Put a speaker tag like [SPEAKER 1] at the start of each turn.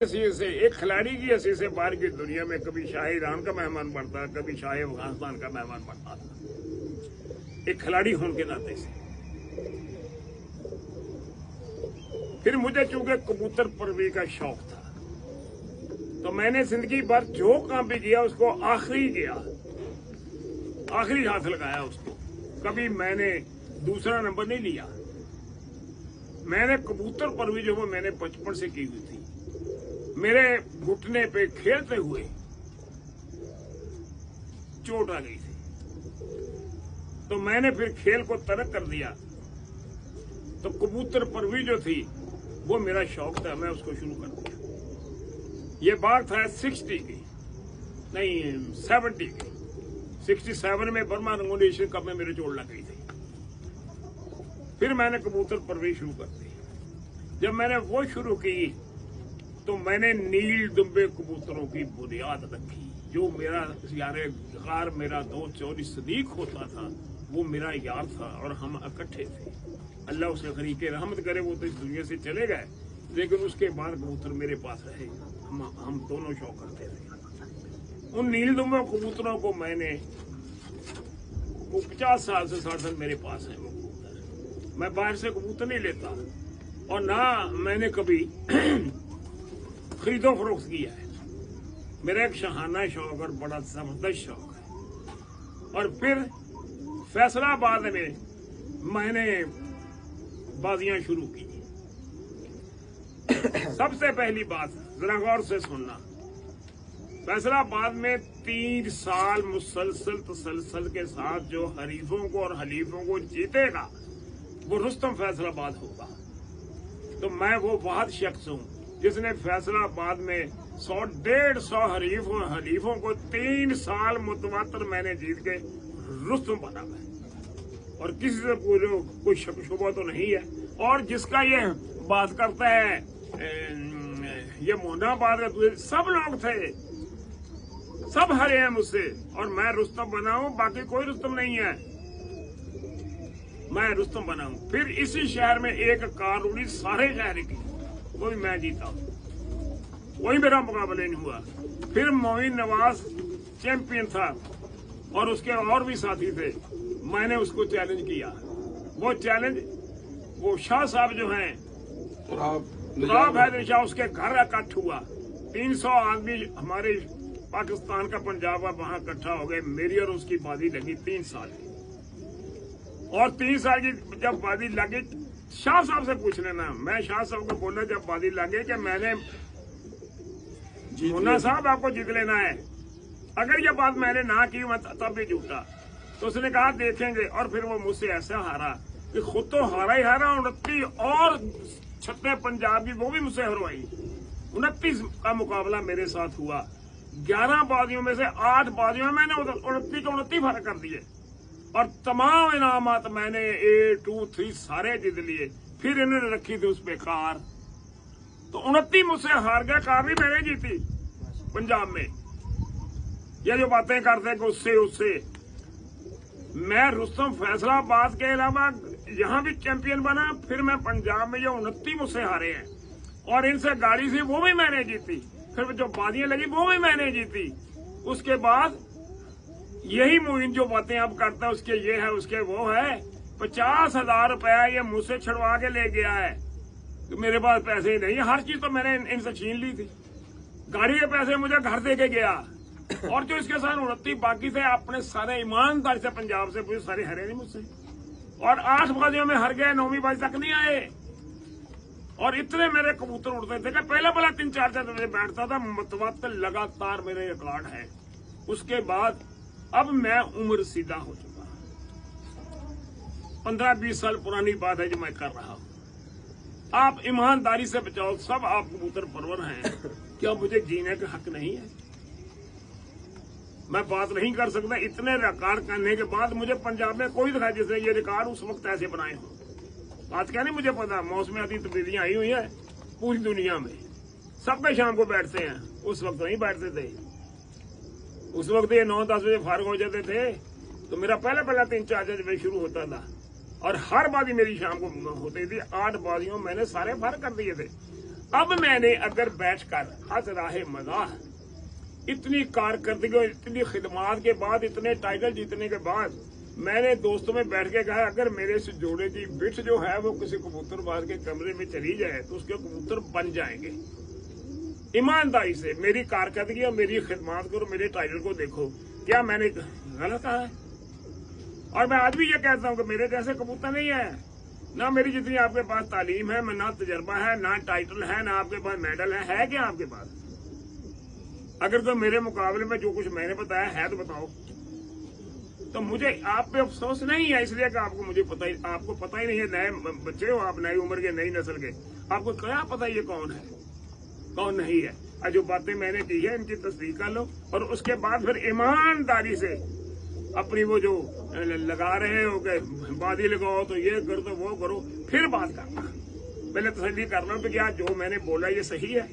[SPEAKER 1] हैसियत से, एक खिलाड़ी की हैसियत से बाहर की दुनिया में कभी शाह ईरान का मेहमान बनता, कभी शाह अफगानिस्तान का मेहमान बनता था, एक खिलाड़ी होने के नाते से। फिर मुझे चूंकि कबूतर परवरी का शौक था, तो मैंने जिंदगी भर जो काम भी किया उसको आखिरी किया, आखिरी हाथ लगाया उसको। कभी मैंने दूसरा नंबर नहीं लिया। मैंने कबूतर परवरी जो मैंने बचपन से की हुई थी। मेरे घुटने पे खेलते हुए चोट आ गई थी, तो मैंने फिर खेल को तर्क कर दिया। तो कबूतर परवरी जो थी वो मेरा शौक था, मैं उसको शुरू कर दिया। ये बात है 60 की, नहीं 70 की। 67 में बर्मा रंगोली एशियन कप में मेरे चोट लग गई थी। फिर मैंने कबूतर परवरी शुरू कर दी। जब मैंने वो शुरू की तो मैंने नील दुम्बे कबूतरों की बुनियाद रखी। जो मेरा यार मेरा दोस्त चौधरी सदीक होता था, वो मेरा यार था और हम इकट्ठे थे। अल्लाह उसे खरीके रहमत करे, वो तो इस दुनिया से चले गए, लेकिन उसके बाद कबूतर मेरे पास रहे। हम दोनों शौक करते थे। उन नील दुम्बे कबूतरों को मैंने 50 साल से 60 साल मेरे पास है वो कबूतर। मैं बाहर से कबूतर नहीं लेता और ना मैंने कभी खरीदो फरोख्त किया है। मेरा एक शहाना शौक और बड़ा जबरदस्त शौक है। और फिर फैसलाबाद में मैंने बाजियां शुरू की। सबसे पहली बात जरा गौर से सुनना, फैसलाबाद में 3 साल मुसलसल तसलसल के साथ जो हरीफों को और हलीफों को जीतेगा वो रुस्तम फैसलाबाद होगा। तो मैं वो वाहिद शख्स हूं जिसने फैसलाबाद में 100-150 हरीफों को 3 साल मुतवातर मैंने जीत के रुस्तम बना है। और किसी से पूछो कोई शक शुबा तो नहीं है। और जिसका ये बात करता है ये मोहनाबाद का, सब लोग थे, सब हरे हैं मुझसे और मैं रुस्तम बना हूं, बाकी कोई रुस्तम नहीं है, मैं रुस्तम बना हूं। फिर इसी शहर में एक कार उड़ी सारे शहर की, वो भी मैं जीता, वही मेरा मुकाबला नहीं हुआ। फिर मोइन नवाज चैंपियन था और उसके और भी साथी थे, मैंने उसको चैलेंज किया। वो चैलेंज वो शाह साहब जो हैं तुराब हैदर शाह, उसके घर इकट्ठ हुआ। 300 आदमी हमारे पाकिस्तान का पंजाब का वहां इकट्ठा हो गए। मेरी और उसकी बाजी लगी 3 साल की। और 3 साल की जब बाजी लगी, शाह साहब से पूछ लेना, मैं शाह साहब को बोला जब बाजी लगे कि मैंने मुन्ना साहब आपको जीत लेना है, अगर ये बात मैंने ना की मैं तब भी झूठा। तो उसने कहा देखेंगे। और फिर वो मुझसे ऐसा हारा कि खुद तो हारा ही हारा, 29 और 36 पंजाब की वो भी मुझसे हरवाई। 29 का मुकाबला मेरे साथ हुआ। 11 बाजियों में से 8 बाजियों में मैंने 29 के 29 फर्क कर दिए और तमाम इनामात मैंने A, 2, 3 सारे जीत लिए। फिर इन्होंने रखी थी उस पे कार, तो 29 मुझसे हार गया, कार भी मैंने जीती पंजाब में। ये जो बातें करते हैं कि उससे मैं रुस्तम फैसलाबाद के अलावा यहां भी चैंपियन बना। फिर मैं पंजाब में जो 29 मुझसे हारे हैं और इनसे गाड़ी थी वो भी मैंने जीती। फिर जो बाजियां लगी वो भी मैंने जीती। उसके बाद यही मोइन जो बातें अब करता है, उसके ये है उसके वो है, 50,000 रुपया ये मुझसे छुड़वा के ले गया है। तो मेरे पास पैसे ही नहीं, हर चीज तो मैंने इनसे छीन ली थी। गाड़ी के पैसे मुझे घर दे के गया। और जो इसके साथ 29 बाकी थे अपने सारे ईमानदारी से पंजाब से पूरे सारे हरे नहीं मुझसे। और 8 बाजियों में हर गए, 9वीं बाजी तक नहीं आए। और इतने मेरे कबूतर उड़ते थे कि पहले 3-4 बजे बैठता था, मुतवातर लगातार मेरे रिकॉर्ड है। उसके बाद अब मैं उम्र सीधा हो चुका, 15-20 साल पुरानी बात है जो मैं कर रहा हूं। आप ईमानदारी से बचाओ, सब आप कबूतर परवर हैं, क्या मुझे जीने का हक नहीं है? मैं बात नहीं कर सकता। इतने रिकॉर्ड करने के बाद मुझे पंजाब में कोई दिखा जिसने ये रिकॉर्ड उस वक्त ऐसे बनाए हो। आज क्या नहीं मुझे पता, मौसमियाती तब्दीलियां आई हुई है पूरी दुनिया में, सबके शाम को बैठते हैं, उस वक्त नहीं बैठते थे। उस वक्त ये 9-10 बजे फारग हो जाते थे, तो मेरा पहला 3-4 बजे शुरू होता था और हर बाजी मेरी शाम को होती थी। 8 बाजियों मैंने सारे फारग कर दिए थे। अब मैंने अगर बैठकर हज राहे मज़ाह इतनी कारकर्दगी और इतनी खिदमात के बाद, इतने टाइटल जीतने के बाद, मैंने दोस्तों में बैठ के कहा अगर मेरे इस जोड़े की बिठ जो है वो किसी कबूतरबाज के कमरे में चली जाए तो उसके कबूतर बन जाएंगे। ईमानदारी से मेरी कारकर्दगी और मेरी खिदमात को और मेरे टाइटल को देखो, क्या मैंने गलत कहा है? और मैं आज भी ये कहता हूँ कि मेरे जैसे कबूतर नहीं है, ना मेरी जितनी आपके पास तालीम है, ना तजर्बा है, ना टाइटल है, ना आपके पास मेडल है क्या आपके पास? अगर कोई मेरे मुकाबले में जो कुछ मैंने बताया है तो बताओ। तो मुझे आप पे अफसोस नहीं है इसलिए कि आपको पता ही नहीं है, नए बच्चे हो आप, नई उम्र के, नई नस्ल के, आपको क्या पता ये कौन है कौन नहीं है। और जो बातें मैंने की है इनकी तस्दीक कर लो और उसके बाद फिर ईमानदारी से अपनी वो जो लगा रहे हो कि बादी लगाओ तो ये कर दो वो करो, फिर बात करना। पहले तसल्ली करना तो क्या जो मैंने बोला ये सही है।